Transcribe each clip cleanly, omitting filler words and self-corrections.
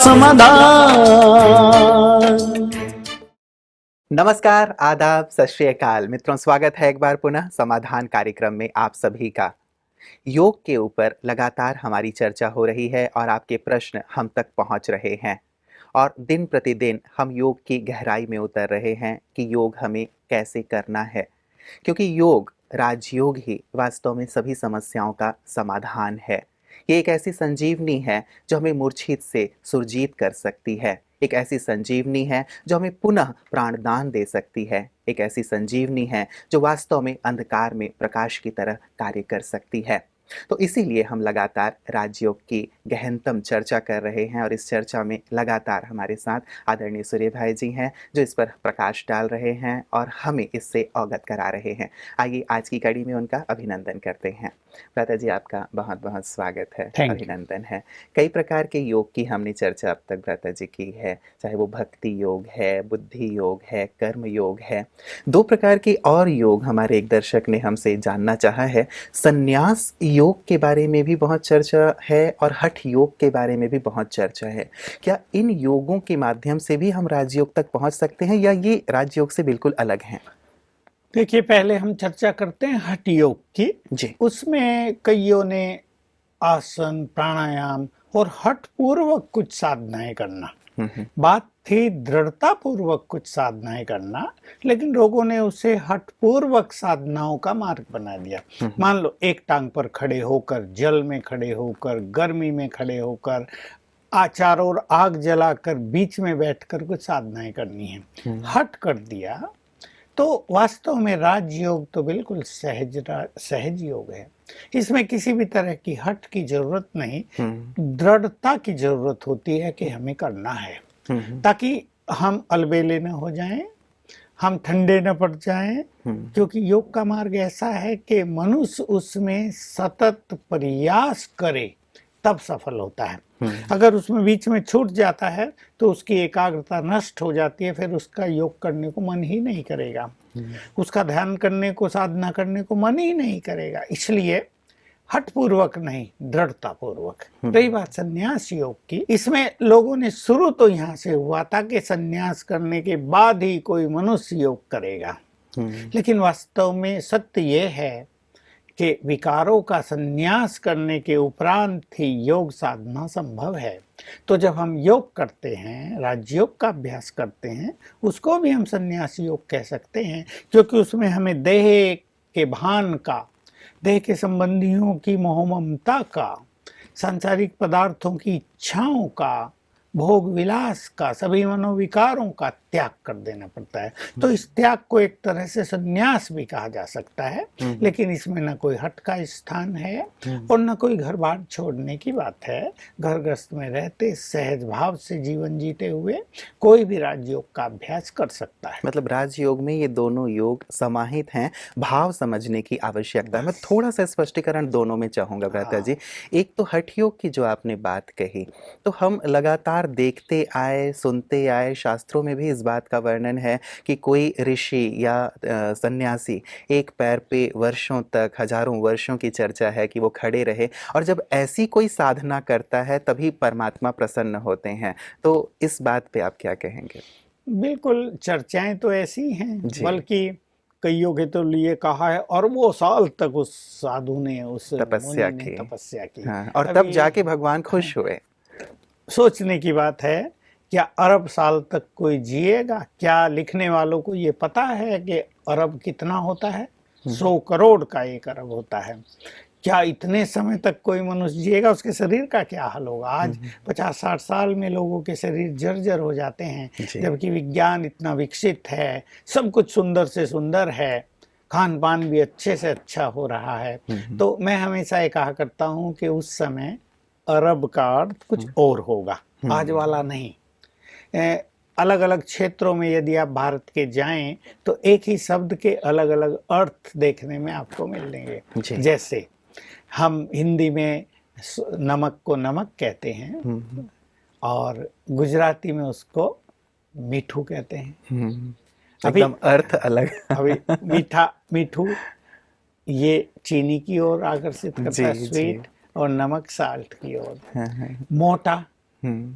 समाधान। नमस्कार, आदाब, सत श्री अकाल मित्रों, स्वागत है एक बार पुनः समाधान कार्यक्रम में आप सभी का। योग के ऊपर लगातार हमारी चर्चा हो रही है और आपके प्रश्न हम तक पहुंच रहे हैं और दिन प्रतिदिन हम योग की गहराई में उतर रहे हैं कि योग हमें कैसे करना है, क्योंकि योग, राजयोग ही वास्तव में सभी समस्याओं का समाधान है। ये एक ऐसी संजीवनी है जो हमें मूर्छित से सुरजीत कर सकती है। एक ऐसी संजीवनी है जो हमें पुनः प्राणदान दे सकती है। एक ऐसी संजीवनी है जो वास्तव में अंधकार में प्रकाश की तरह कार्य कर सकती है। तो इसीलिए हम लगातार राजयोग की गहनतम चर्चा कर रहे हैं और इस चर्चा में लगातार हमारे साथ आदरणीय सूर्य भाई जी हैं जो इस पर प्रकाश डाल रहे हैं और हमें इससे अवगत करा रहे हैं। आइए आज की कड़ी में उनका अभिनंदन करते हैं। भ्राता जी, आपका बहुत बहुत स्वागत है, अभिनंदन है। कई प्रकार के योग की हमने चर्चा अब तक भ्राता जी की है, चाहे वो भक्ति योग है, बुद्धि योग है, कर्म योग है। दो प्रकार के और योग हमारे एक दर्शक ने हमसे जानना चाहा है। संन्यास योग के बारे में भी बहुत चर्चा है और हठ योग के बारे में भी बहुत चर्चा है। क्या इन योगों के माध्यम से भी हम राजयोग तक पहुंच सकते हैं या ये राजयोग से बिल्कुल अलग हैं? देखिए, पहले हम चर्चा करते हैं हठ योग की जी। उसमें कईयों ने आसन, प्राणायाम और हठ पूर्वक कुछ साधनाएं करना, बात थी दृढ़ता पूर्वक कुछ साधनाएं करना, लेकिन लोगों ने उसे हठ पूर्वक साधनाओं का मार्ग बना दिया। मान लो एक टांग पर खड़े होकर, जल में खड़े होकर, गर्मी में खड़े होकर, चारों ओर आग जलाकर, बीच में बैठकर कुछ साधनाएं करनी है, हठ कर दिया। तो वास्तव में राजयोग तो बिल्कुल सहज योग है। इसमें किसी भी तरह की हठ की जरूरत नहीं, दृढ़ता की जरूरत होती है कि हमें करना है, ताकि हम अलबेले न हो जाएं, हम ठंडे न पड़ जाएं, क्योंकि योग का मार्ग ऐसा है कि मनुष्य उसमें सतत प्रयास करे तब सफल होता है। अगर उसमें बीच में छूट जाता है तो उसकी एकाग्रता नष्ट हो जाती है, फिर उसका योग करने को मन ही नहीं करेगा, उसका ध्यान करने को, साधना करने को मन ही नहीं करेगा। इसलिए हठ पूर्वक नहीं, दृढ़ता पूर्वक। रही बात संन्यास योग की, इसमें लोगों ने शुरू तो यहाँ से हुआ था कि संन्यास करने के बाद ही कोई मनुष्य योग करेगा, लेकिन वास्तव में सत्य ये है कि विकारों का संन्यास करने के उपरांत ही योग साधना संभव है। तो जब हम योग करते हैं, राजयोग का अभ्यास करते हैं, उसको भी हम संन्यास योग कह सकते हैं, क्योंकि उसमें हमें देह के भान का, देह के संबंधियों की मोह ममता का, सांसारिक पदार्थों की इच्छाओं का, भोग विलास का, सभी मनोविकारों का त्याग कर देना पड़ता है। तो इस त्याग को एक तरह से संन्यास भी कहा जा सकता है, लेकिन इसमें न कोई हठ का स्थान है और न कोई घर बार छोड़ने की बात है। घर गृहस्थ में रहते सहज भाव से जीवन जीते हुए कोई भी राजयोग का अभ्यास कर सकता है। मतलब राजयोग में ये दोनों योग समाहित हैं, भाव समझने की आवश्यकता है। मैं थोड़ा सा स्पष्टीकरण दोनों में चाहूँगा भ्राता जी। एक तो हठ योग की जो आपने बात कही, तो हम लगातार देखते आए, सुनते आए, शास्त्रों में भी इस बात का वर्णन है कि कोई ऋषि या सन्यासी एक पैर पे वर्षों तक, हजारों वर्षों की चर्चा है कि वो खड़े रहे और जब ऐसी कोई साधना करता है तभी परमात्मा प्रसन्न होते हैं। तो इस बात पे आप क्या कहेंगे? बिल्कुल, चर्चाएं तो ऐसी हैं, बल्कि कईयों के तो लिए कहा है और वो साल तक उस साधु ने, उस तपस्या मुनि ने की। तपस्या की। हाँ, और तब जाके भगवान खुश हुए। सोचने की बात है, क्या अरब साल तक कोई जिएगा? क्या लिखने वालों को ये पता है कि अरब कितना होता है? 100 करोड़ का एक अरब होता है। क्या इतने समय तक कोई मनुष्य जिएगा? उसके शरीर का क्या हाल होगा? आज 50-60 साल में लोगों के शरीर जर्जर हो जाते हैं, जबकि विज्ञान इतना विकसित है, सब कुछ सुंदर से सुंदर है, खान पान भी अच्छे से अच्छा हो रहा है। तो मैं हमेशा ये कहा करता हूँ कि उस समय अरब का अर्थ कुछ और होगा, आज वाला नहीं। अलग अलग क्षेत्रों में यदि आप भारत के जाएं तो एक ही शब्द के अलग अलग अर्थ देखने में आपको मिलेंगे। जैसे हम हिंदी में नमक को नमक कहते हैं और गुजराती में उसको मीठू कहते हैं। एकदम अर्थ अलग। अभी मीठू ये चीनी की ओर आकर्षित करता है, स्वीट, और नमक साल्ट की ओर। मोटा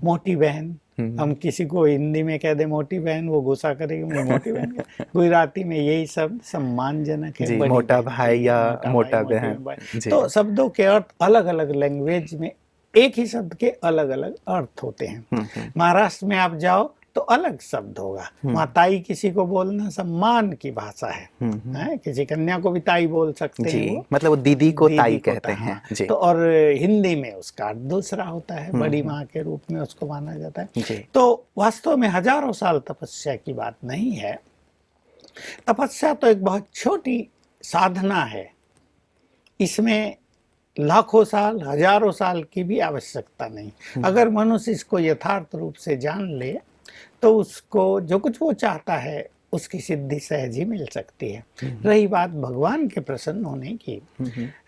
मोटी बहन, हम किसी को हिंदी में कह दे मोटी बहन, वो गुस्सा करेगी, मैं मोटी बहन। गुजराती में यही शब्द सम्मानजनक है, जी, बड़ी मोटा बहन भाई की, या मोटा मोटा भाई, बहन। मोटी जी। तो शब्दों के अर्थ अलग अलग लैंग्वेज में, एक ही शब्द के अलग अलग अर्थ होते हैं। महाराष्ट्र में आप जाओ तो अलग शब्द होगा, वहाँ ताई किसी को बोलना सम्मान की भाषा है, किसी कन्या को भी ताई बोल सकते जी, हैं वो, मतलब वो दीदी को ताई दीदी को कहते हैं। हाँ। जी। तो और हिंदी में उसका अर्थ दूसरा होता है, बड़ी माँ के रूप में उसको माना जाता है। जी। तो वास्तव में हजारों साल तपस्या की बात नहीं है, तपस्या तो एक बहुत छोटी साधना है, इसमें लाखों साल, हजारों साल की भी आवश्यकता नहीं। अगर मनुष्य इसको यथार्थ रूप से जान ले तो उसको जो कुछ वो चाहता है उसकी सिद्धि सहज ही मिल सकती है। रही बात भगवान के प्रसन्न होने की,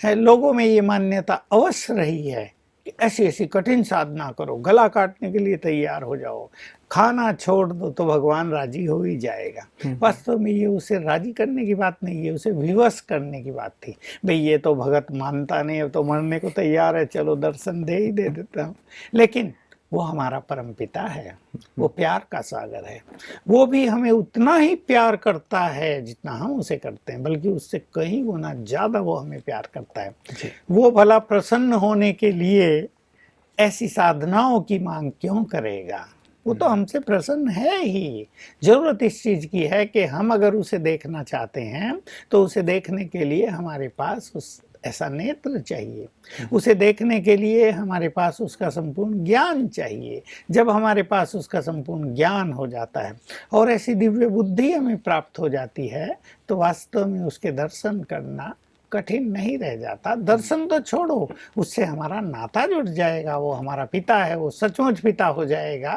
है लोगों में ये मान्यता अवश्य रही है कि ऐसी ऐसी कठिन साधना करो, गला काटने के लिए तैयार हो जाओ, खाना छोड़ दो तो भगवान राजी हो ही जाएगा। वास्तव में ये उसे राजी करने की बात नहीं है, उसे विवश करने की बात थी। भाई ये तो भगत मानता नहीं, अब तो मरने को तैयार है, चलो दर्शन दे ही दे देता हूँ। लेकिन वो हमारा परमपिता है, वो प्यार का सागर है, वो भी हमें उतना ही प्यार करता है जितना हम उसे करते हैं, बल्कि उससे कहीं गुना ज्यादा वो हमें प्यार करता है। वो भला प्रसन्न होने के लिए ऐसी साधनाओं की मांग क्यों करेगा? वो तो हमसे प्रसन्न है ही। जरूरत इस चीज की है कि हम अगर उसे देखना चाहते हैं तो उसे देखने के लिए हमारे पास उस ऐसा नेत्र चाहिए, उसे देखने के लिए हमारे पास उसका संपूर्ण ज्ञान चाहिए। जब हमारे पास उसका संपूर्ण ज्ञान हो जाता है और ऐसी दिव्य बुद्धि हमें प्राप्त हो जाती है तो वास्तव में उसके दर्शन करना कठिन नहीं रह जाता। दर्शन तो छोड़ो, उससे हमारा नाता जुड़ जाएगा, वो हमारा पिता है, वो सचमुच पिता हो जाएगा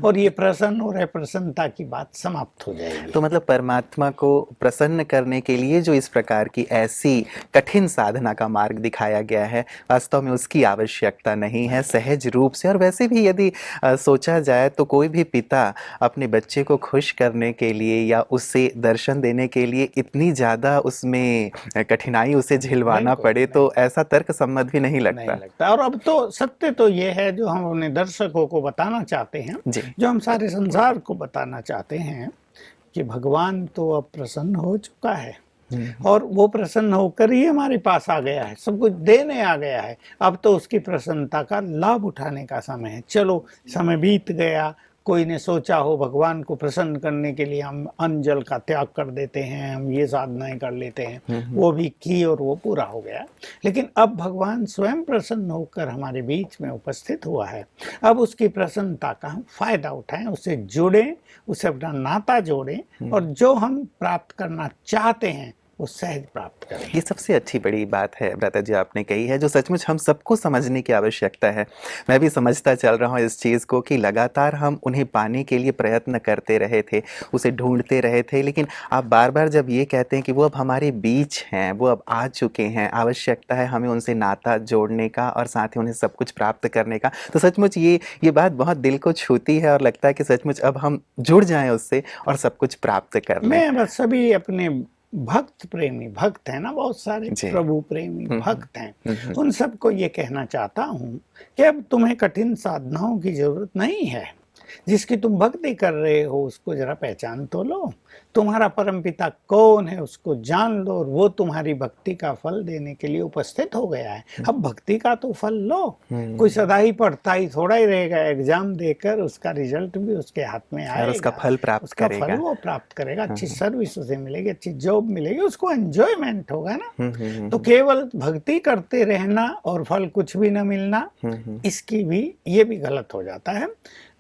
और ये प्रसन्न और अप्रसन्नता की बात समाप्त हो जाएगी। तो मतलब परमात्मा को प्रसन्न करने के लिए जो इस प्रकार की ऐसी कठिन साधना का मार्ग दिखाया गया है, वास्तव में उसकी आवश्यकता नहीं है, सहज रूप से। और वैसे भी यदि सोचा जाए तो कोई भी पिता अपने बच्चे को खुश करने के लिए या उसे दर्शन देने के लिए इतनी ज़्यादा उसमें कठिनाई उसे झिलवाना पड़े तो ऐसा तर्क सम्मत भी नहीं लगता। और अब तो सत्य तो ये है जो हम अपने दर्शकों को बताना चाहते हैं, जो हम सारे संसार को बताना चाहते हैं कि भगवान तो अब प्रसन्न हो चुका है और वो प्रसन्न होकर ही हमारे पास आ गया है, सब कुछ देने आ गया है। अब तो उसकी प्रसन्नता का लाभ उठाने का समय है। चलो समय बीत गया, कोई ने सोचा हो भगवान को प्रसन्न करने के लिए हम अन्न जल का त्याग कर देते हैं, हम ये साधनाएं कर लेते हैं, वो भी की और वो पूरा हो गया। लेकिन अब भगवान स्वयं प्रसन्न होकर हमारे बीच में उपस्थित हुआ है। अब उसकी प्रसन्नता का हम फायदा उठाएं, उससे जुड़ें, उससे अपना नाता जोड़ें और जो हम प्राप्त करना चाहते हैं वो सहज प्राप्त करें। ये सबसे अच्छी बड़ी बात है भ्राता जी आपने कही है, जो सचमुच हम सबको समझने की आवश्यकता है। मैं भी समझता चल रहा हूँ इस चीज़ को कि लगातार हम उन्हें पाने के लिए प्रयत्न करते रहे थे, उसे ढूंढते रहे थे, लेकिन आप बार बार जब ये कहते हैं कि वो अब हमारे बीच हैं, वो अब आ चुके हैं, आवश्यकता है हमें उनसे नाता जोड़ने का और साथ ही उन्हें सब कुछ प्राप्त करने का, तो सचमुच ये बात बहुत दिल को छूती है और लगता है कि सचमुच अब हम जुड़ जाएं उससे और सब कुछ प्राप्त कर लें। मैं बस सभी अपने भक्त प्रेमी, भक्त है ना बहुत सारे, प्रभु प्रेमी भक्त हैं, उन सबको ये कहना चाहता हूँ कि अब तुम्हें कठिन साधनाओं की जरूरत नहीं है। जिसकी तुम भक्ति कर रहे हो उसको जरा पहचान तो लो, तुम्हारा परमपिता कौन है उसको जान लो और वो तुम्हारी भक्ति का फल देने के लिए उपस्थित हो गया है। अब भक्ति का तो फल लो। कोई सदा ही पढ़ता ही थोड़ा ही रहेगा, एग्जाम देकर उसका रिजल्ट भी उसके हाथ में आएगा, उसका फल प्राप्त करेगा, फल वो प्राप्त करेगा, अच्छी सर्विस उसे मिलेगी, अच्छी जॉब मिलेगी, उसको एंजॉयमेंट होगा ना। तो केवल भक्ति करते रहना और फल कुछ भी न मिलना, इसकी भी ये भी गलत हो जाता है।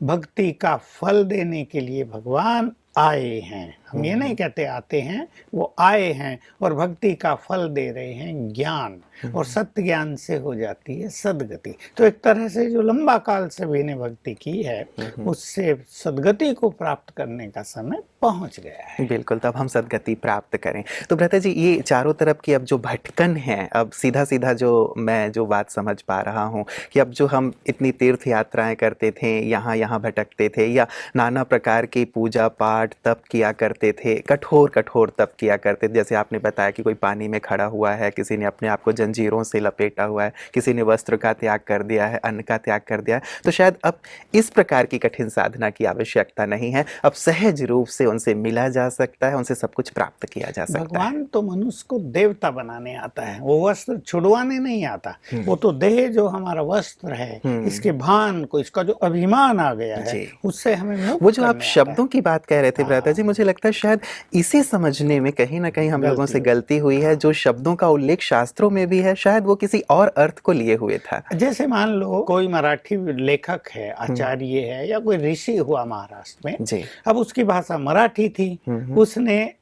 भक्ति का फल देने के लिए भगवान आए हैं, हम ये नहीं कहते आते हैं, वो आए हैं और भक्ति का फल दे रहे हैं ज्ञान, और सत्य ज्ञान से हो जाती है सदगति। तो एक तरह से जो लंबा काल सभी ने भक्ति की है उससे सदगति को प्राप्त करने का समय पहुंच गया है। बिल्कुल, तब हम सदगति प्राप्त करें। तो भ्राता जी ये चारों तरफ की अब जो भटकन है, अब सीधा सीधा जो बात समझ पा रहा हूँ कि अब जो हम इतनी तीर्थ यात्राएं करते थे, यहाँ भटकते थे या नाना प्रकार की पूजा पाठ पाठ तप किया करते थे, कठोर कठोर तप किया करते थे। जैसे आपने बताया कि कोई पानी में खड़ा हुआ है, किसी ने अपने आप को जंजीरों से लपेटा हुआ है, किसी ने वस्त्र का त्याग कर दिया है, अन्न का त्याग कर दिया है। तो शायद अब इस प्रकार की कठिन साधना की आवश्यकता नहीं है, अब सहज रूप से उनसे मिला जा सकता है, उनसे सब कुछ प्राप्त किया जा सकता है। भगवान तो मनुष्य को देवता बनाने आता है, वो वस्त्र छुड़वाने नहीं आता। हम्म। वो तो देह जो हमारा वस्त्र है, इसके भान को, इसका जो अभिमान आ गया है, जी। उससे हमें मुक्त वो जो आप करने आता है। शब्दों की बात कह रहे थे भ्राता जी, हाँ। मुझे लगता है शायद इसे समझने में कहीं ना कहीं हम लोगों से गलती हुई है। जो शब्दों का उल्लेख शास्त्रों में भी है, शायद वो किसी और अर्थ को लिए हुए था। जैसे मान लो कोई मराठी लेखक है, आचार्य है, या कोई ऋषि हुआ महाराष्ट्र में, जी। अब उसकी भाषा मराठी थी, उसने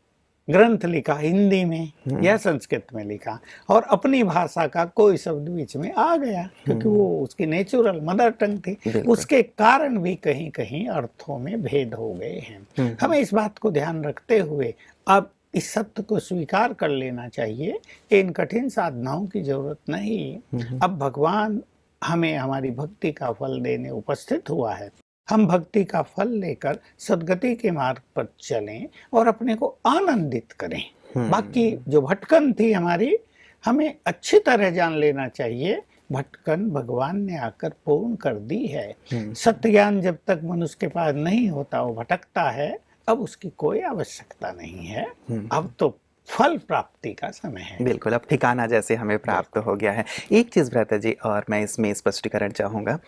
ग्रंथ लिखा हिंदी में या संस्कृत में लिखा, और अपनी भाषा का कोई शब्द बीच में आ गया, क्योंकि वो उसकी नेचुरल मदर टंग थी। बिल्कुल। उसके कारण भी कहीं कहीं अर्थों में भेद हो गए हैं। हमें इस बात को ध्यान रखते हुए अब इस सत्य को स्वीकार कर लेना चाहिए कि इन कठिन साधनाओं की जरूरत नहीं। अब भगवान हमें हमारी भक्ति का फल देने उपस्थित हुआ है। हम भक्ति का फल लेकर सद्गति के मार्ग पर चलें और अपने को आनंदित करें। बाकी जो भटकन थी हमारी, हमें अच्छी तरह जान लेना चाहिए, भटकन भगवान ने आकर पूर्ण कर दी है। सत्य ज्ञान जब तक मनुष्य के पास नहीं होता, वो भटकता है। अब उसकी कोई आवश्यकता नहीं है, अब तो फल प्राप्ति का समय है। बिल्कुल, अब ठिकाना जैसे हमें प्राप्त हो गया है। एक चीज़ भ्राता जी और मैं इसमें स्पष्टीकरण चाहूँगा,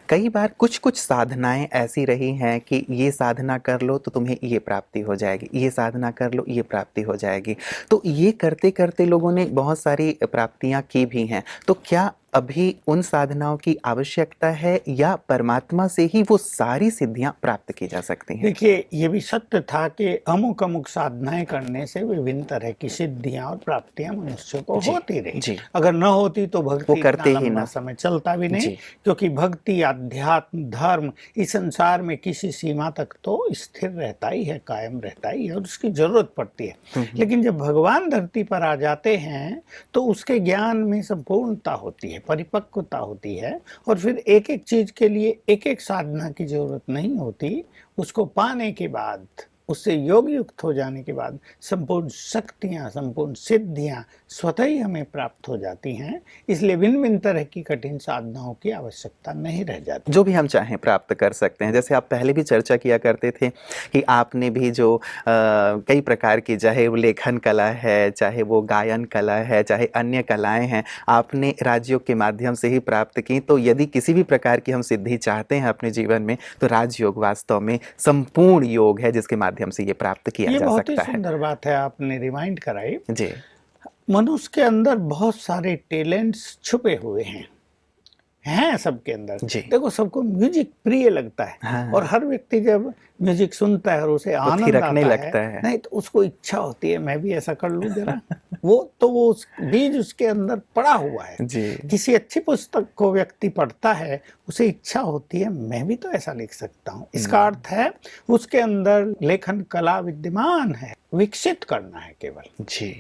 कई बार कुछ कुछ साधनाएं ऐसी रही हैं कि ये साधना कर लो तो तुम्हें ये प्राप्ति हो जाएगी, ये साधना कर लो ये प्राप्ति हो जाएगी। तो ये करते करते लोगों ने बहुत सारी प्राप्तियां की भी हैं। तो क्या अभी उन साधनाओं की आवश्यकता है या परमात्मा से ही वो सारी सिद्धियां प्राप्त की जा सकती हैं? देखिए, ये भी सत्य था कि अमुक अमुक साधनाएं करने से विभिन्न तरह की सिद्धियां और प्राप्तियां मनुष्य को होती रही। अगर न होती तो भक्ति वो करते इतना ही लंबा ना। समय चलता भी नहीं, क्योंकि भक्ति, अध्यात्म, धर्म इस संसार में किसी सीमा तक तो स्थिर रहता ही है, कायम रहता ही है, और उसकी जरूरत पड़ती है। लेकिन जब भगवान धरती पर आ जाते हैं तो उसके ज्ञान में संपूर्णता होती है, परिपक्वता होती है, और फिर एक एक चीज के लिए एक एक साधना की जरूरत नहीं होती। उसको पाने के बाद, उससे योग युक्त हो जाने के बाद संपूर्ण शक्तियां, संपूर्ण सिद्धियां स्वतः ही हमें प्राप्त हो जाती हैं। इसलिए भिन्न भिन्न तरह की कठिन साधनाओं की आवश्यकता नहीं रह जाती। जो भी हम चाहें प्राप्त कर सकते हैं। जैसे आप पहले भी चर्चा किया करते थे कि आपने भी जो कई प्रकार की, चाहे वो लेखन कला है, चाहे वो गायन कला है, चाहे अन्य कलाएं हैं, आपने राजयोग के माध्यम से ही प्राप्त की। तो यदि किसी भी प्रकार की हम सिद्धि चाहते हैं अपने जीवन में, तो राजयोग वास्तव में संपूर्ण योग है जिसके माध्यम से ये प्राप्त किया जा सकता है। ये बहुत ही सुंदर बात है, आपने रिमाइंड कराई। जी। मनुष्य के अंदर बहुत सारे टैलेंट्स छुपे हुए हैं सबके अंदर। देखो, सबको म्यूजिक प्रिय लगता है। हाँ। और हर व्यक्ति जब म्यूजिक सुनता है और उसे आनंद आता लगता है, नहीं तो उसको इच्छा होती है मैं भी ऐसा कर लूं जरा। वो उस बीज उसके अंदर पड़ा हुआ है। किसी अच्छी पुस्तक को व्यक्ति पढ़ता है, उसे इच्छा होती है मैं भी तो ऐसा लिख सकता हूँ। इसका अर्थ है उसके अंदर लेखन कला विद्यमान है, विकसित करना है केवल। जी।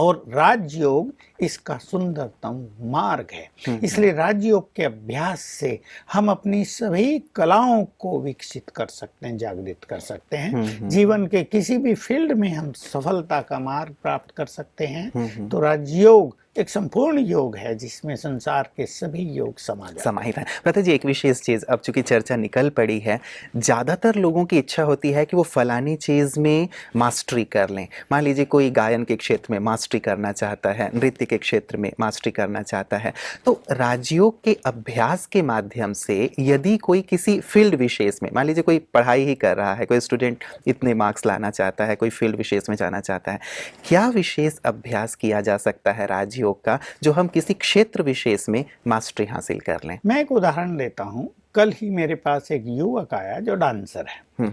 और राजयोग इसका सुंदरतम मार्ग है। इसलिए राजयोग के अभ्यास से हम अपनी सभी कलाओं को विकसित कर सकते हैं, जागृत कर सकते हैं। जीवन के किसी भी फील्ड में हम सफलता का मार्ग प्राप्त कर सकते हैं। तो राजयोग एक संपूर्ण योग है जिसमें संसार के सभी योग समाहित है। भ्राता जी, एक विशेष चीज, अब चूंकि चर्चा निकल पड़ी है, ज्यादातर लोगों की इच्छा होती है कि वो फलानी चीज में मास्टरी कर लें। मान लीजिए कोई गायन के क्षेत्र में मास्टरी करना चाहता है, नृत्य के क्षेत्र में मास्टरी करना चाहता है। तो राजयोग के अभ्यास के माध्यम से यदि कोई किसी फील्ड विशेष में, मान लीजिए कोई पढ़ाई ही कर रहा है, कोई स्टूडेंट इतने मार्क्स लाना चाहता है, कोई फील्ड विशेष में जाना चाहता है, क्या विशेष अभ्यास किया जा सकता है राजयोग का जो हम किसी क्षेत्र विशेष में मास्टरी हासिल कर लें? मैं एक उदाहरण देता हूं। कल ही मेरे पास एक युवक आया जो डांसर है।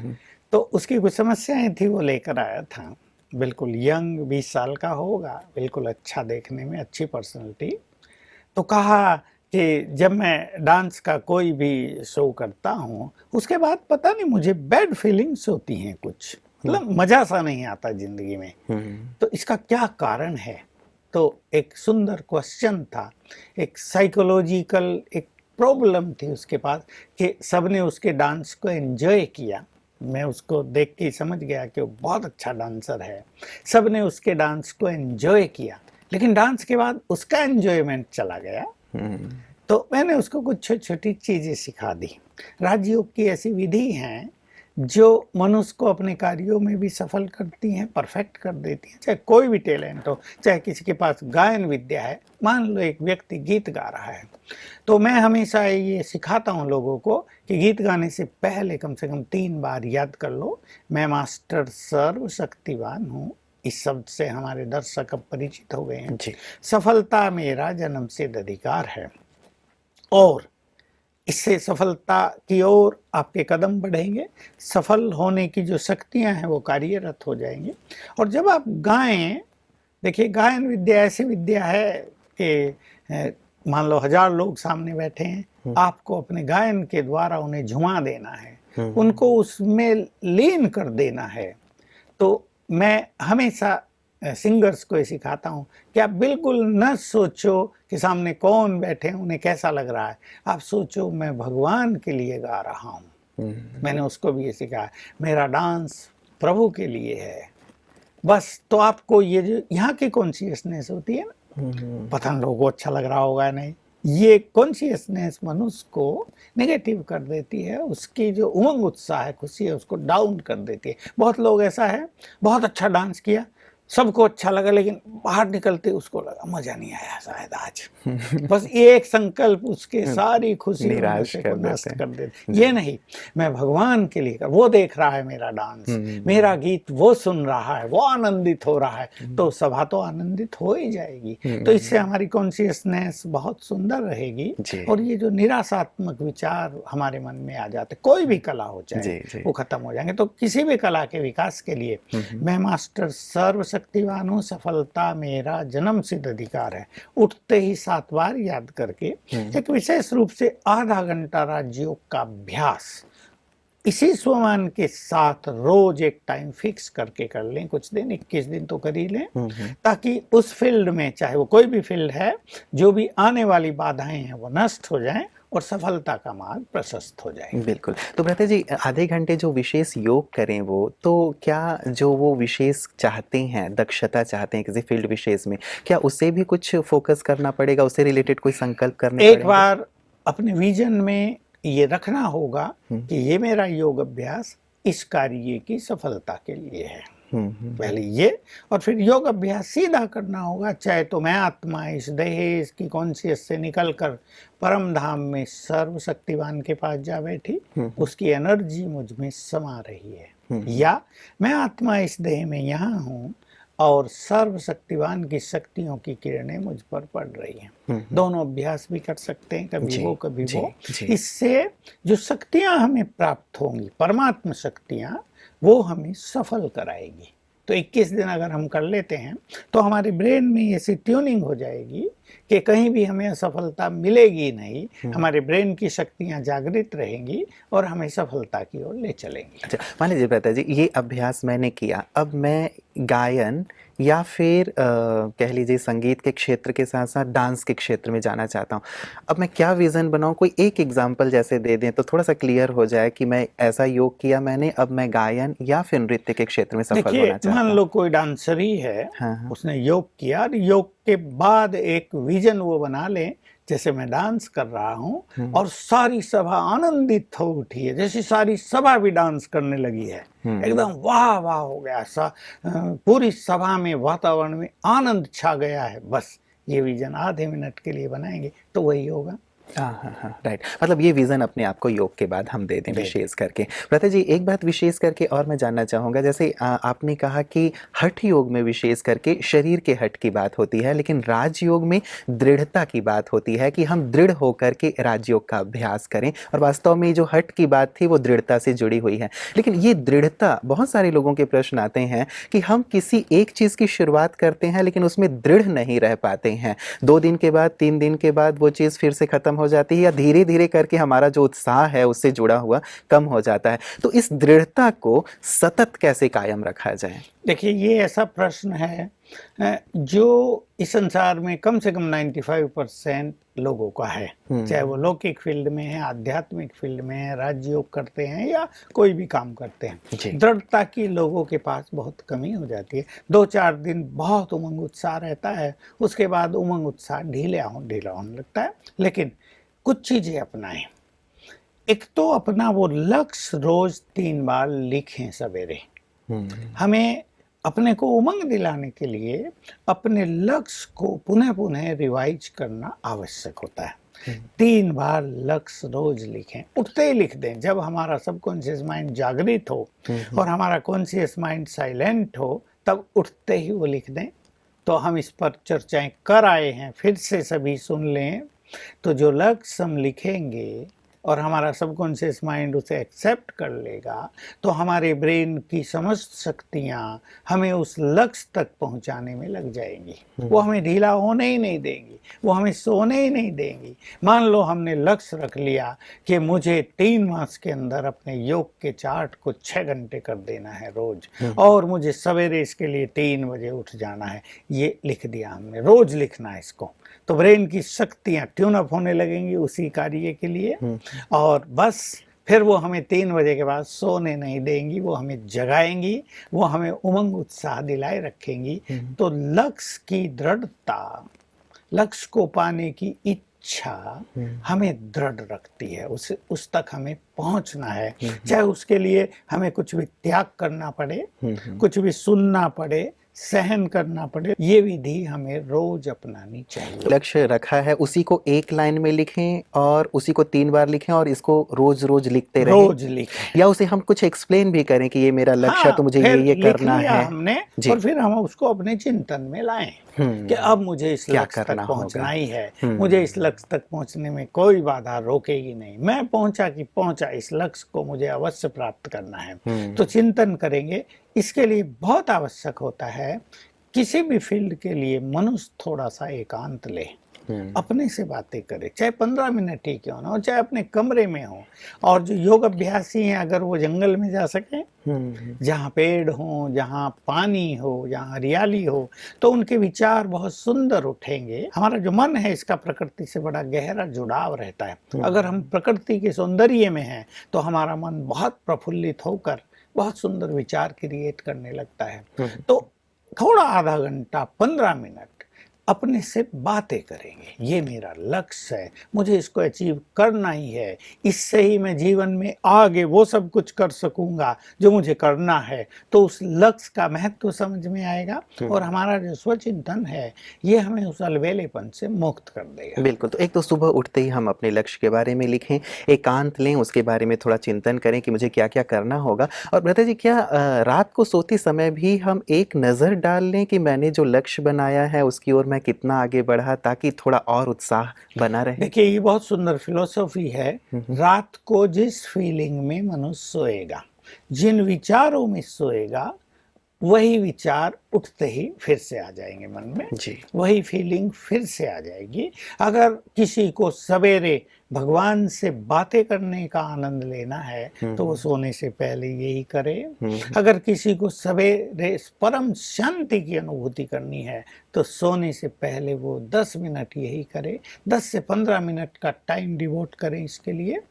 तो उसकी कुछ समस्याएं थी, वो लेकर आया था। बिल्कुल यंग, 20 साल का होगा, बिल्कुल अच्छा देखने में, अच्छी पर्सनैलिटी। तो कहा कि जब मैं डांस का कोई भी शो करता हूँ उसके बाद पता नहीं मुझे बैड फीलिंग्स होती हैं, कुछ मतलब मजा सा नहीं आता जिंदगी में। तो इसका क्या कारण है? तो एक सुंदर क्वेश्चन था, एक साइकोलॉजिकल एक प्रॉब्लम थी उसके पास कि सबने उसके डांस को एंजॉय किया मैं उसको देख के ही समझ गया कि वो बहुत अच्छा डांसर है। सब ने उसके डांस को एंजॉय किया, लेकिन डांस के बाद उसका एंजॉयमेंट चला गया। तो मैंने उसको कुछ छोटी छोटी चीज़ें सिखा दी। राजयोग की ऐसी विधि हैं जो मनुष्य को अपने कार्यों में भी सफल करती हैं, परफेक्ट कर देती हैं। चाहे कोई भी टैलेंट हो, चाहे किसी के पास गायन विद्या है, मान लो एक व्यक्ति गीत गा रहा है, तो मैं हमेशा ये सिखाता हूँ लोगों को कि गीत गाने से पहले कम से कम 3 बार याद कर लो, मैं मास्टर सर्वशक्तिवान हूँ। इस शब्द से हमारे दर्शक अब परिचित हो गए हैं। सफलता मेरा जन्मसिद्ध अधिकार है, और इससे सफलता की ओर आपके कदम बढ़ेंगे। सफल होने की जो शक्तियां हैं वो कार्यरत हो जाएंगी। और जब आप गाएं, देखिए गायन विद्या ऐसी विद्या है कि मान लो 1000 लोग सामने बैठे हैं, आपको अपने गायन के द्वारा उन्हें झुमा देना है, उनको उसमें लीन कर देना है। तो मैं हमेशा सिंगर्स को ये सिखाता हूँ कि आप बिल्कुल न सोचो कि सामने कौन बैठे हैं, उन्हें कैसा लग रहा है। आप सोचो मैं भगवान के लिए गा रहा हूँ। मैंने उसको भी ये सिखाया, मेरा डांस प्रभु के लिए है। बस तो आपको ये जो यहाँ की कॉन्शियसनेस होती है ना, पता नहीं लोगों को अच्छा लग रहा होगा नहीं, ये कॉन्शियसनेस मनुष्य को नेगेटिव कर देती है। उसकी जो उमंग उत्साह है, खुशी है, उसको डाउन कर देती है। बहुत लोग ऐसा है, बहुत अच्छा डांस किया, सबको अच्छा लगा, लेकिन बाहर निकलते उसको लगा मजा नहीं आया शायद आज। बस ये एक संकल्प उसके सारी खुशी निराश कर नष्ट कर देते। ये नहीं, मैं भगवान के लिए कर, वो देख रहा है मेरा डांस, मेरा गीत वो सुन रहा है, वो आनंदित हो रहा है, तो सभा तो आनंदित हो ही जाएगी। तो इससे हमारी कॉन्शियसनेस बहुत सुंदर रहेगी। और ये जो निराशात्मक विचार हमारे मन में आ जाते, कोई भी कला हो चाहे, वो खत्म हो जाएंगे। तो किसी भी कला के विकास के लिए मैं मास्टर सर्वशक्तिवान हूँ, सफलता मेरा जन्मसिद्ध अधिकार है, उठते ही 7 बार याद करके एक विशेष रूप से आधा घंटा राजयोग का अभ्यास इसी स्वमान के साथ रोज एक टाइम फिक्स करके कर लें। कुछ दिन, 21 दिन तो कर ही लें, ताकि उस फील्ड में, चाहे वो कोई भी फील्ड है, जो भी आने वाली बाधाएं हैं वो नष्ट हो जाएं और सफलता का मार्ग प्रशस्त हो जाए। बिल्कुल। तो भ्राता जी, आधे घंटे जो विशेष योग करें वो, तो क्या जो वो विशेष चाहते हैं, दक्षता चाहते हैं किसी फील्ड विशेष में, क्या उससे भी कुछ फोकस करना पड़ेगा, उससे रिलेटेड कोई संकल्प करने एक पड़ेंगे? बार अपने विजन में ये रखना होगा कि ये मेरा योग अभ्यास इस कार्य की सफलता के लिए है। पहले ये, और फिर योग अभ्यास सीधा करना होगा। चाहे तो मैं आत्मा इस देह की कॉन्शियस से निकलकर परम धाम में सर्वशक्तिवान के पास जा बैठी, उसकी एनर्जी मुझ में समा रही है, या मैं आत्मा इस देह में यहाँ हूँ और सर्वशक्तिवान की शक्तियों की किरणें मुझ पर पड़ रही हैं। दोनों अभ्यास भी कर सकते हैं, कभी वो कभी वो। इससे जो शक्तियां हमें प्राप्त होंगी, परमात्मा शक्तियां, वो हमें सफल कराएगी। तो 21 दिन अगर हम कर लेते हैं तो हमारे ब्रेन में ऐसी ट्यूनिंग हो जाएगी कि कहीं भी हमें असफलता मिलेगी नहीं। हमारे ब्रेन की शक्तियां जागृत रहेंगी और हमें सफलता की ओर ले चलेंगी। अच्छा, मान लीजिए भ्राता जी, ये अभ्यास मैंने किया, अब मैं गायन या फिर कह लीजिए संगीत के क्षेत्र के साथ साथ डांस के क्षेत्र में जाना चाहता हूँ। अब मैं क्या विज़न बनाऊँ? कोई एक एग्जांपल जैसे दे दें तो थोड़ा सा क्लियर हो जाए कि मैं ऐसा योग किया मैंने, अब मैं गायन या फिर नृत्य के क्षेत्र में सफल होना चाहता हूँ। मान लो कोई डांसर ही है, उसने योग किया, योग के बाद एक विजन वो बना ले, जैसे मैं डांस कर रहा हूँ और सारी सभा आनंदित हो उठी है, जैसे सारी सभा भी डांस करने लगी है, एकदम वाह वाह हो गया, पूरी सभा में, वातावरण में आनंद छा गया है। बस ये विजन आधे मिनट के लिए बनाएंगे तो वही होगा। हाँ, राइट। मतलब ये विज़न अपने आप को योग के बाद हम दे दें विशेष करके। भ्राता जी, एक बात विशेष करके और मैं जानना चाहूँगा, जैसे आपने कहा कि हठ योग में विशेष करके शरीर के हठ की बात होती है, लेकिन राजयोग में दृढ़ता की बात होती है कि हम दृढ़ होकर के राजयोग का अभ्यास करें। और वास्तव में जो हठ की बात थी वो दृढ़ता से जुड़ी हुई है। लेकिन ये दृढ़ता, बहुत सारे लोगों के प्रश्न आते हैं कि हम किसी एक चीज़ की शुरुआत करते हैं लेकिन उसमें दृढ़ नहीं रह पाते हैं। 2 दिन के बाद, 3 दिन के बाद वो चीज़ फिर से खत्म हो जाती है, या धीरे धीरे करके हमारा जो उत्साह है उससे जुड़ा हुआ कम हो जाता है। तो इस दृढ़ता को सतत कैसे कायम रखा जाए? देखिए, ये ऐसा प्रश्न है जो इस संसार में कम से कम 95% लोगों का है, चाहे वो लौकिक फील्ड में है, आध्यात्मिक फील्ड में है, राजयोग करते हैं या कोई भी काम करते हैं। दृढ़ता की लोगों के पास बहुत कमी हो जाती है। 2-4 दिन बहुत उमंग उत्साह रहता है, उसके बाद उमंग उत्साह ढीला होने लगता है। लेकिन कुछ चीजें अपनाएं। एक तो अपना वो लक्ष्य रोज 3 बार लिखें सवेरे। हमें अपने को उमंग दिलाने के लिए अपने लक्ष्य को पुनः पुनः रिवाइज करना आवश्यक होता है। 3 बार लक्ष्य रोज लिखें, उठते ही लिख दें। जब हमारा सबकॉन्शियस माइंड जागृत हो और हमारा कॉन्शियस माइंड साइलेंट हो, तब उठते ही वो लिख दें। तो हम इस पर चर्चाएं कर आए हैं, फिर से सभी सुन लें। तो जो लक्ष्य हम लिखेंगे और हमारा सबकॉन्शियस माइंड उसे एक्सेप्ट कर लेगा, तो हमारे ब्रेन की समस्त शक्तियां हमें उस लक्ष्य तक पहुंचाने में लग जाएंगी। वो हमें ढीला होने ही नहीं देंगी, वो हमें सोने ही नहीं देंगी। मान लो हमने लक्ष्य रख लिया कि मुझे 3 मास के अंदर अपने योग के चार्ट को 6 घंटे कर देना है रोज, और मुझे सवेरे इसके लिए 3 बजे उठ जाना है। ये लिख दिया हमने, रोज लिखना है इसको। तो ब्रेन की शक्तियां ट्यून अप होने लगेंगी उसी कार्य के लिए, और बस फिर वो हमें 3 बजे के बाद सोने नहीं देंगी, वो हमें जगाएंगी, वो हमें उमंग उत्साह दिलाए रखेंगी। तो लक्ष्य की दृढ़ता, लक्ष्य को पाने की इच्छा हमें दृढ़ रखती है। उस तक हमें पहुंचना है, चाहे उसके लिए हमें कुछ भी त्याग करना पड़े, कुछ भी सुनना पड़े, सहन करना पड़े। ये विधि हमें रोज अपनानी चाहिए। लक्ष्य रखा है उसी को एक लाइन में लिखें और उसी को 3 बार लिखें और इसको रोज रोज लिखते रहें। रोज लिखें, या उसे हम कुछ एक्सप्लेन भी करें कि ये मेरा लक्ष्य है, तो मुझे ये करना है हमने, और फिर हम उसको अपने चिंतन में लाएं कि अब मुझे इस लक्ष्य तक पहुंचना ही है। मुझे इस लक्ष्य तक पहुंचने में कोई बाधा रोकेगी नहीं। मैं पहुंचा कि पहुंचा, इस लक्ष्य को मुझे अवश्य प्राप्त करना है। तो चिंतन करेंगे। इसके लिए बहुत आवश्यक होता है, किसी भी फील्ड के लिए मनुष्य थोड़ा सा एकांत ले, अपने से बातें करे, चाहे 15 मिनट ही क्यों ना हो, चाहे अपने कमरे में हो। और जो योग अभ्यासी हैं, अगर वो जंगल में जा सके, जहाँ पेड़ हो, जहाँ पानी हो, जहाँ हरियाली हो, तो उनके विचार बहुत सुंदर उठेंगे। हमारा जो मन है, इसका प्रकृति से बड़ा गहरा जुड़ाव रहता है। अगर हम प्रकृति के सौंदर्य में हैं, तो हमारा मन बहुत प्रफुल्लित होकर बहुत सुंदर विचार क्रिएट करने लगता है। तो थोड़ा आधा घंटा 15 मिनट अपने से बातें करेंगे। ये मेरा लक्ष्य है, मुझे इसको अचीव करना ही है, इससे ही मैं जीवन में आगे वो सब कुछ कर सकूंगा जो मुझे करना है। तो उस लक्ष्य का महत्व समझ में आएगा और हमारा जो स्वचिंतन है, ये हमें उस अलबेलेपन से मुक्त कर देगा। बिल्कुल। तो एक तो सुबह उठते ही हम अपने लक्ष्य के बारे में लिखें, एकांत लें, उसके बारे में थोड़ा चिंतन करें कि मुझे क्या क्या करना होगा। और ब्रता जी, क्या रात को सोते समय भी हम एक नज़र डाल लें कि मैंने जो लक्ष्य बनाया है उसकी ओर कितना आगे बढ़ा, ताकि थोड़ा और उत्साह बना रहे? देखिए, ये बहुत सुंदर फिलॉसफी है। रात को जिस फीलिंग में मनुष्य सोएगा, जिन विचारों में सोएगा, वही विचार उठते ही फिर से आ जाएंगे मन में जी। वही फीलिंग फिर से आ जाएगी। अगर किसी को सवेरे भगवान से बातें करने का आनंद लेना है, तो वो सोने से पहले यही करे। अगर किसी को सवेरे परम शांति की अनुभूति करनी है, तो सोने से पहले वो 10 मिनट यही करे। 10 से 15 मिनट का टाइम डिवोट करें इसके लिए,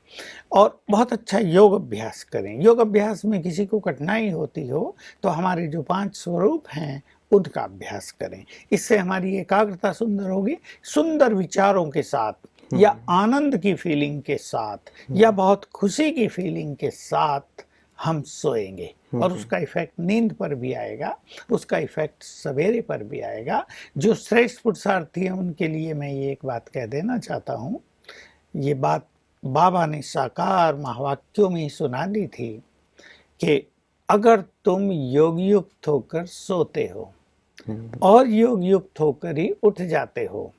और बहुत अच्छा योग अभ्यास करें। योग अभ्यास में किसी को कठिनाई होती हो, तो हमारे जो 5 स्वरूप हैं उनका अभ्यास करें। इससे हमारी एकाग्रता सुंदर होगी। सुंदर विचारों के साथ, या आनंद की फीलिंग के साथ, या बहुत खुशी की फीलिंग के साथ हम सोएंगे, और उसका इफेक्ट नींद पर भी आएगा, उसका इफेक्ट सवेरे पर भी आएगा। जो श्रेष्ठ पुरुषार्थी हैं, उनके लिए मैं ये एक बात कह देना चाहता हूँ। ये बात बाबा ने साकार महावाक्यों में ही सुना दी थी कि अगर तुम योग युक्त होकर सोते हो और योग युक्त होकर ही उठ जाते हो,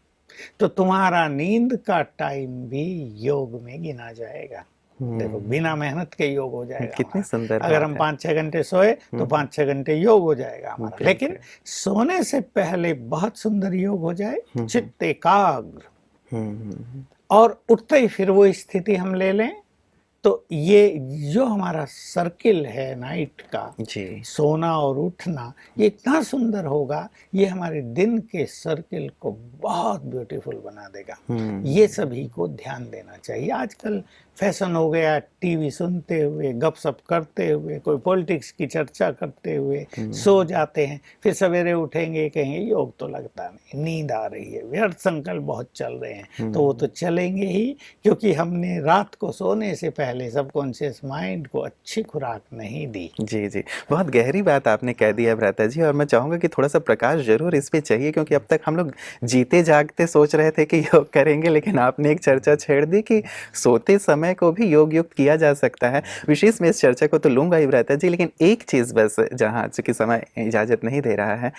तो तुम्हारा नींद का टाइम भी योग में गिना जाएगा। देखो, बिना मेहनत के योग हो जाएगा। कितनी सुंदर। अगर हम 5-6 घंटे सोए तो 5-6 घंटे योग हो जाएगा हमारा। लेकिन सोने से पहले बहुत सुंदर योग हो जाए, चित्त एकाग्र, और उठते ही फिर वो स्थिति हम ले लें, तो ये जो हमारा सर्किल है नाइट का, जी। सोना और उठना, ये इतना सुंदर होगा, ये हमारे दिन के सर्किल को बहुत ब्यूटीफुल बना देगा। ये सभी को ध्यान देना चाहिए। आजकल फैशन हो गया टीवी सुनते हुए, गपशप करते हुए, कोई पॉलिटिक्स की चर्चा करते हुए सो जाते हैं, फिर सवेरे उठेंगे कहेंगे योग तो लगता नहीं, नींद आ रही है, व्यर्थ संकल्प बहुत चल रहे हैं। तो वो तो चलेंगे ही, क्योंकि हमने रात को सोने से पहले सबकॉन्शियस माइंड को अच्छी खुराक नहीं दी। जी, जी। बहुत गहरी बात आपने कह दी है भ्राता जी, और मैं चाहूँगा कि थोड़ा-सा प्रकाश ज़रूर इस पे चाहिए, क्योंकि अब तक हम लोग जीते-जागते सोच रहे थे कि योग करेंगे, लेकिन आपने एक चर्चा छेड़ दी कि सोते समय को भी योग युक्त किया जा सकता है। विशेष में इस चर्चा को तो लूँगा ही भ्राता जी, लेकिन एक चीज़ बस, जहाँ चूँकि समय इजाज़त नहीं दे रहा है,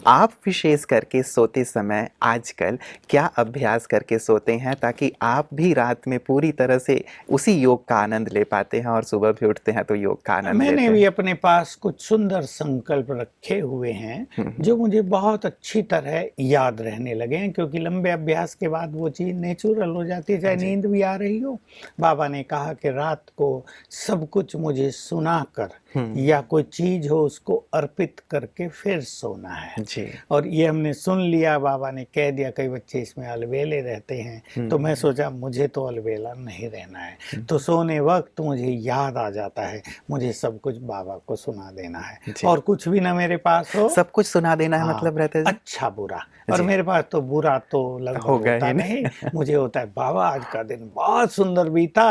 आप विशेष करके सोते समय आजकल क्या अभ्यास करके सोते हैं, ताकि आप भी रात में पूरी तरह से उसी योग का आनंद ले पाते हैं और सुबह भी उठते हैं तो योग का आनंद लेते मैंने हैं? भी अपने पास कुछ सुंदर संकल्प रखे हुए हैं जो मुझे बहुत अच्छी तरह याद रहने लगे हैं, क्योंकि लंबे अभ्यास के बाद वो चीज़ नेचुरल हो जाती है, चाहे नींद भी आ रही हो। बाबा ने कहा कि रात को सब कुछ मुझे सुनाकर या कोई चीज हो उसको अर्पित करके फिर सोना है। जी। और ये हमने सुन लिया, बाबा ने कह दिया। कई बच्चे इसमें अलबेले रहते हैं, तो मैं सोचा मुझे तो अलबेला नहीं रहना है। तो सोने वक्त मुझे याद आ जाता है, मुझे सब कुछ बाबा को सुना देना है, और कुछ भी ना मेरे पास हो, सब कुछ सुना देना है, हाँ, मतलब रहता है जी? अच्छा बुरा। और मेरे पास तो बुरा तो लगभग होगा होता ही नहीं, मुझे होता है बाबा आज का दिन बहुत सुंदर बीता,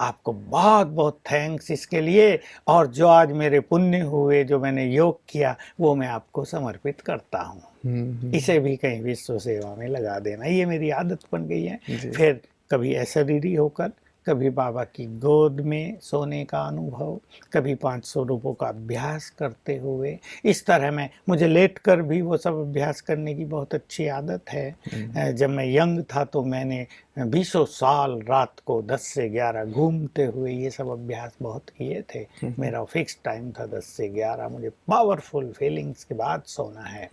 आपको बहुत बहुत थैंक्स इसके लिए, और जो आज मेरे पुण्य हुए, जो मैंने योग किया, वो मैं आपको समर्पित करता हूँ। इसे भी कहीं विश्व सेवा में लगा देना, ये मेरी आदत बन गई है। फिर कभी अशरीरी होकर, कभी बाबा की गोद में सोने का अनुभव, कभी 500 रूपों का अभ्यास करते हुए, इस तरह में मुझे लेट कर भी वो सब अभ्यास करने की बहुत अच्छी आदत है। जब मैं यंग था तो मैंने 20 साल रात को 10 से 11 घूमते हुए ये सब अभ्यास बहुत किए थे। मेरा फिक्स टाइम था 10 से 11, मुझे पावरफुल फीलिंग्स के बाद सोना है।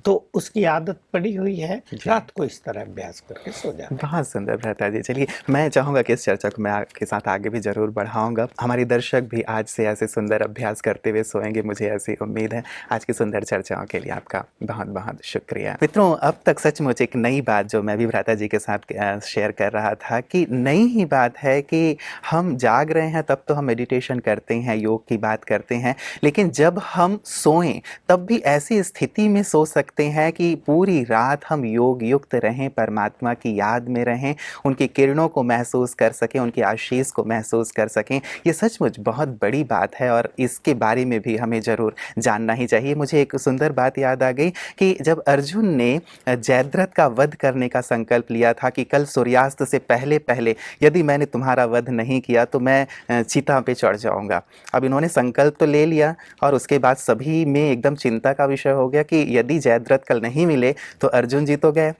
तो उसकी आदत पड़ी हुई है, रात को इस तरह अभ्यास करके सो जाना। बहुत सुंदर भ्राता जी। चलिए, मैं चाहूँगा कि इस चर्चा को मैं आपके साथ आगे भी ज़रूर बढ़ाऊँगा। हमारे दर्शक भी आज से ऐसे सुंदर अभ्यास करते हुए सोएंगे, मुझे ऐसी उम्मीद है। आज की सुंदर चर्चाओं के लिए आपका बहुत बहुत शुक्रिया। मित्रों, अब तक सचमुच एक नई बात जो मैं भी भ्राता जी के साथ शेयर कर रहा था, कि नई ही बात है कि हम जाग रहे हैं तब तो हम मेडिटेशन करते हैं, योग की बात करते हैं, लेकिन जब हम सोएं तब भी ऐसी स्थिति में सो सकते हैं कि पूरी रात हम योग युक्त रहें, परमात्मा की याद में रहें, उनकी किरणों को महसूस कर सकें, उनके आशीष को महसूस कर सकें। ये सचमुच बहुत बड़ी बात है, और इसके बारे में भी हमें ज़रूर जानना ही चाहिए। मुझे एक सुंदर बात याद आ गई कि जब अर्जुन ने जयद्रथ का वध करने का संकल्प लिया था कि कल सूर्यास्त से पहले पहले यदि मैंने तुम्हारा वध नहीं किया तो मैं चिता पे चढ़ जाऊंगा। अब इन्होंने संकल्प तो ले लिया, और उसके बाद सभी में एकदम चिंता का विषय हो गया कि यदि जयद्रथ कल नहीं मिले तो अर्जुन जी तो गए।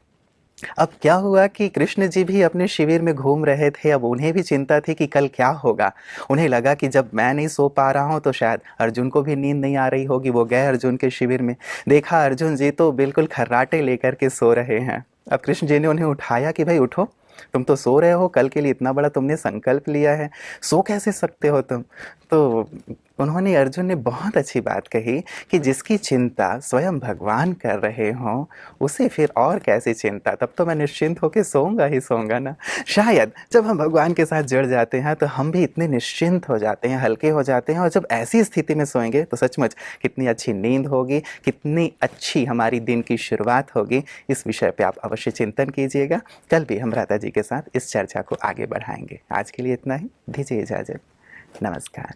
अब क्या हुआ कि कृष्ण जी भी अपने शिविर में घूम रहे थे, अब उन्हें भी चिंता थी कि कल क्या होगा। उन्हें लगा कि जब मैं नहीं सो पा रहा हूँ तो शायद अर्जुन को भी नींद नहीं आ रही होगी। वो गए अर्जुन के शिविर में, देखा अर्जुन जी तो बिल्कुल खर्राटे लेकर के सो रहे हैं। अब कृष्ण जी ने उन्हें उठाया कि भाई उठो, तुम तो सो रहे हो, कल के लिए इतना बड़ा तुमने संकल्प लिया है, सो कैसे सकते हो तुम। तो उन्होंने, अर्जुन ने बहुत अच्छी बात कही कि जिसकी चिंता स्वयं भगवान कर रहे हों उसे फिर और कैसी चिंता, तब तो मैं निश्चिंत होकर सोऊंगा ही सोऊंगा ना। शायद जब हम भगवान के साथ जुड़ जाते हैं तो हम भी इतने निश्चिंत हो जाते हैं, हल्के हो जाते हैं, और जब ऐसी स्थिति में सोएंगे तो सचमुच कितनी अच्छी नींद होगी, कितनी अच्छी हमारी दिन की शुरुआत होगी। इस विषय पर आप अवश्य चिंतन कीजिएगा। कल भी हम भ्राता जी के साथ इस चर्चा को आगे बढ़ाएंगे। आज के लिए इतना ही, दीजिए इजाज़त। नमस्कार।